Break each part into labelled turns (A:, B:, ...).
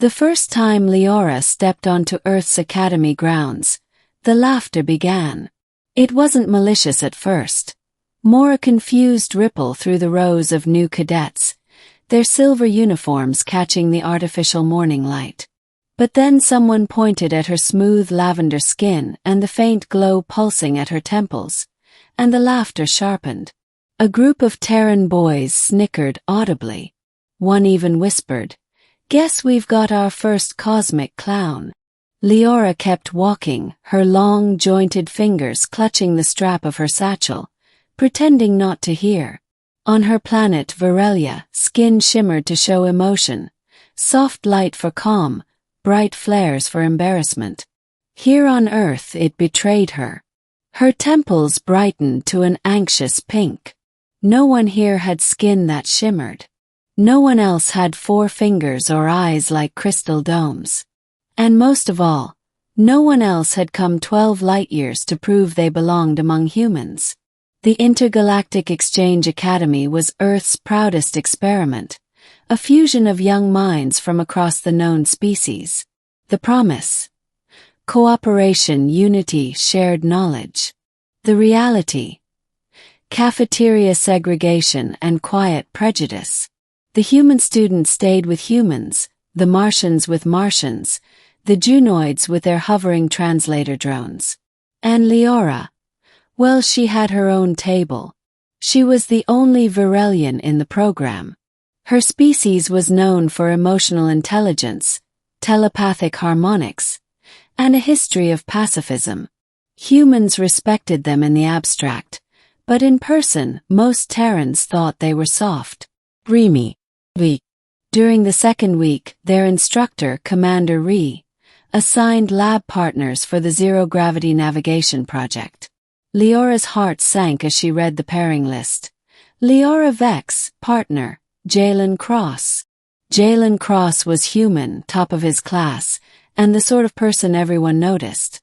A: The first time Lyra stepped onto Earth's Academy grounds, the laughter began. It wasn't malicious at first, more a confused ripple through the rows of new cadets, their silver uniforms catching the artificial morning light. But then someone pointed at her smooth lavender skin and the faint glow pulsing at her temples, and the laughter sharpened. A group of Terran boys snickered audibly. One even whispered, "Guess we've got our first cosmic clown." Lyra kept walking, her long, jointed fingers clutching the strap of her satchel, pretending not to hear. On her planet Virelia, skin shimmered to show emotion, soft light for calm, bright flares for embarrassment. Here on Earth it betrayed her. Her temples brightened to an anxious pink. No one here had skin that shimmered. No one else had 4 fingers or eyes like crystal domes. And most of all, no one else had come 12 light-years to prove they belonged among humans. The Intergalactic Exchange Academy was Earth's proudest experiment, a fusion of young minds from across the known species. The promise: cooperation, unity, shared knowledge. The reality: cafeteria segregation and quiet prejudice. The human students stayed with humans, the Martians with Martians, the Junoids with their hovering translator drones. And Lyra, well, she had her own table. She was the only Virelian in the program. Her species was known for emotional intelligence, telepathic harmonics, and a history of pacifism. Humans respected them in the abstract, but in person, most Terrans thought they were soft, dreamy, weak. During the second week, their instructor, Commander Ree, assigned lab partners for the zero-gravity navigation project. Lyra's heart sank as she read the pairing list. Lyra Vex, partner, Jalen Cross. Jalen Cross was human, top of his class, and the sort of person everyone noticed.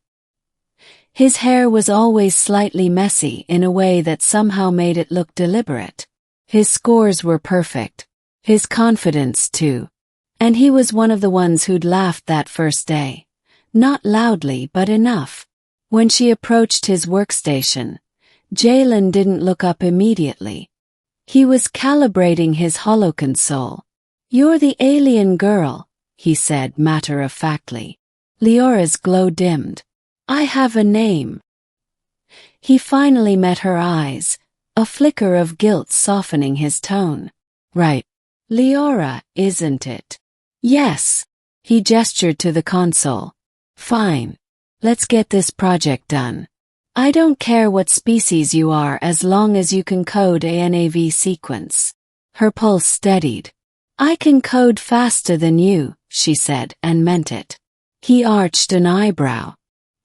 A: His hair was always slightly messy in a way that somehow made it look deliberate. His scores were perfect. His confidence, too. And he was one of the ones who'd laughed that first day. Not loudly, but enough. When she approached his workstation, Jalen didn't look up immediately. He was calibrating his holoconsole. "You're the alien girl," he said matter-of-factly. Lyra's glow dimmed. "I have a name." He finally met her eyes, a flicker of guilt softening his tone. "Right. Lyra, isn't it?" "Yes." He gestured to the console. "Fine. Let's get this project done. I don't care what species you are as long as you can code a NAV sequence." Her pulse steadied. "I can code faster than you," she said, and meant it. He arched an eyebrow.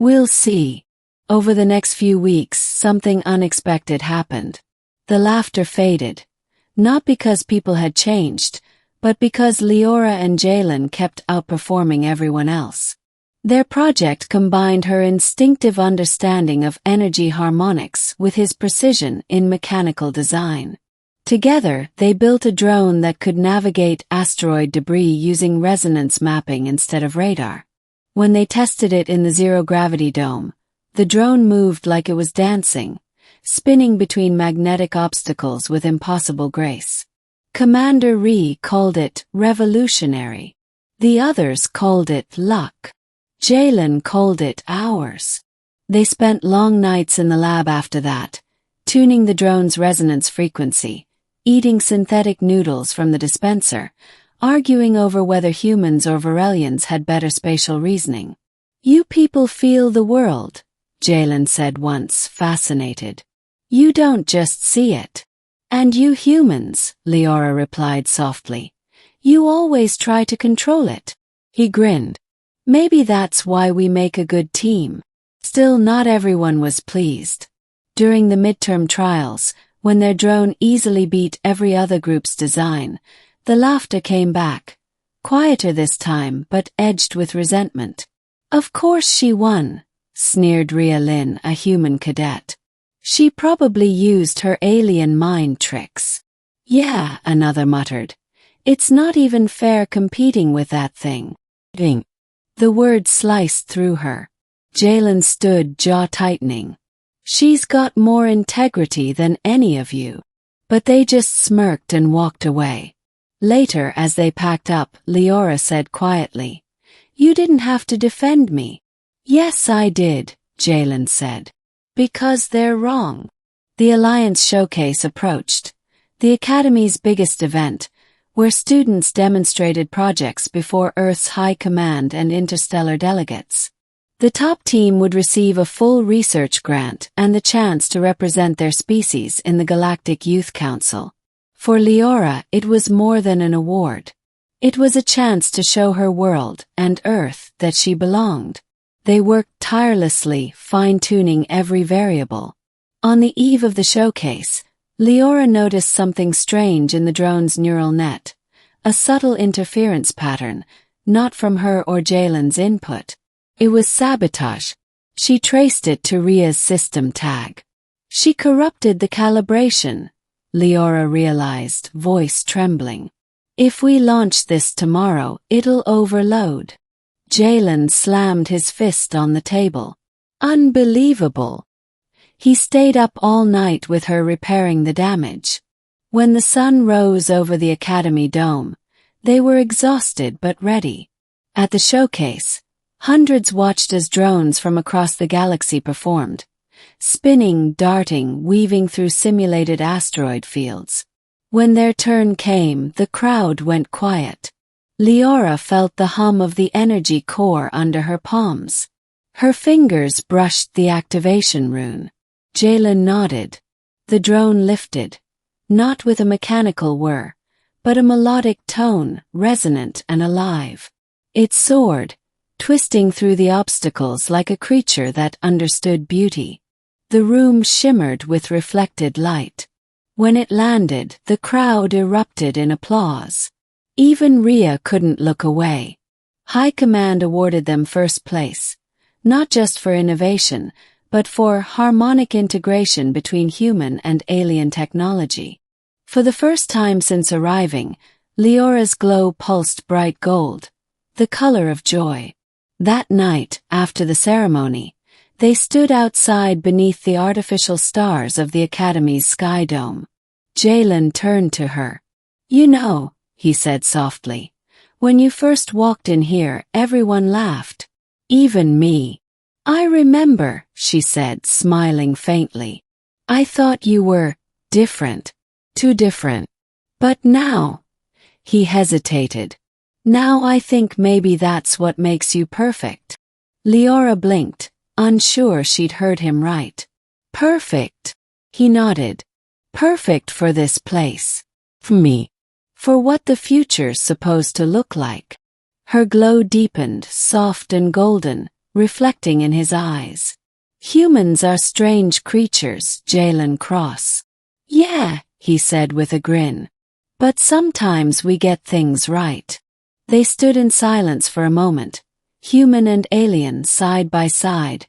A: "We'll see." Over the next few weeks, something unexpected happened. The laughter faded, not because people had changed, but because Lyra and Jalen kept outperforming everyone else. Their project combined her instinctive understanding of energy harmonics with his precision in mechanical design. Together, they built a drone that could navigate asteroid debris using resonance mapping instead of radar. When they tested it in the zero-gravity dome, the drone moved like it was dancing, spinning between magnetic obstacles with impossible grace. Commander Ree called it revolutionary. The others called it luck. Jalen called it ours. They spent long nights in the lab after that, tuning the drone's resonance frequency, eating synthetic noodles from the dispenser, arguing over whether humans or Virelians had better spatial reasoning. "You people feel the world," Jalen said once, fascinated. "You don't just see it." "And you humans," Lyra replied softly. "You always try to control it." He grinned. "Maybe that's why we make a good team." Still, not everyone was pleased. During the midterm trials, when their drone easily beat every other group's design, the laughter came back, quieter this time but edged with resentment. "Of course she won," sneered Rhea Lynn, a human cadet. "She probably used her alien mind tricks." "Yeah," another muttered. "It's not even fair competing with that thing." Ding. The word sliced through her. Jalen stood, jaw tightening. She's got more integrity than any of you. But they just smirked and walked away. Later, as they packed up, Lyra said quietly, "You didn't have to defend me." "Yes, I did," Jalen said. "Because they're wrong." The Alliance Showcase approached, the Academy's biggest event, where students demonstrated projects before Earth's High Command and interstellar delegates. The top team would receive a full research grant and the chance to represent their species in the Galactic Youth Council. For Lyra, it was more than an award. It was a chance to show her world and Earth that she belonged. They worked tirelessly, fine-tuning every variable. On the eve of the showcase, Lyra noticed something strange in the drone's neural net, a subtle interference pattern, not from her or Jalen's input. It was sabotage. She traced it to Ria's system tag. She corrupted the calibration, Lyra realized, voice trembling. "If we launch this tomorrow, it'll overload." Jalen slammed his fist on the table. "Unbelievable." He stayed up all night with her repairing the damage. When the sun rose over the Academy dome, they were exhausted but ready. At the showcase, hundreds watched as drones from across the galaxy performed, spinning, darting, weaving through simulated asteroid fields. When their turn came, the crowd went quiet. Lyra felt the hum of the energy core under her palms. Her fingers brushed the activation rune. Jalen nodded. The drone lifted, not with a mechanical whir, but a melodic tone, resonant and alive. It soared, twisting through the obstacles like a creature that understood beauty. The room shimmered with reflected light. When it landed, the crowd erupted in applause. Even Ria couldn't look away. High Command awarded them first place, not just for innovation, but for harmonic integration between human and alien technology. For the first time since arriving, Lyra's glow pulsed bright gold, the color of joy. That night, after the ceremony, they stood outside beneath the artificial stars of the Academy's sky dome. Jalen turned to her. "You know," he said softly, "when you first walked in here, everyone laughed. Even me." "I remember," she said, smiling faintly. "I thought you were different. Too different. But now..." He hesitated. "Now I think maybe that's what makes you perfect." Lyra blinked, unsure she'd heard him right. "Perfect?" He nodded. "Perfect for this place. For me. For what the future's supposed to look like." Her glow deepened, soft and golden, reflecting in his eyes. "Humans are strange creatures, Jalen Cross." "Yeah," he said with a grin. "But sometimes we get things right." They stood in silence for a moment, human and alien side by side,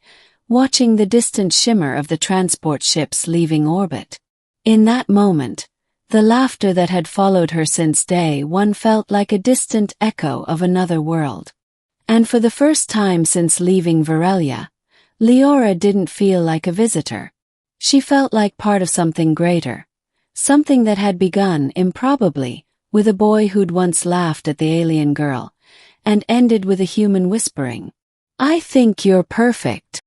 A: watching the distant shimmer of the transport ships leaving orbit. In that moment, the laughter that had followed her since day one felt like a distant echo of another world. And for the first time since leaving Varelia, Lyra didn't feel like a visitor. She felt like part of something greater, something that had begun, improbably, with a boy who'd once laughed at the alien girl, and ended with a human whispering, "I think you're perfect."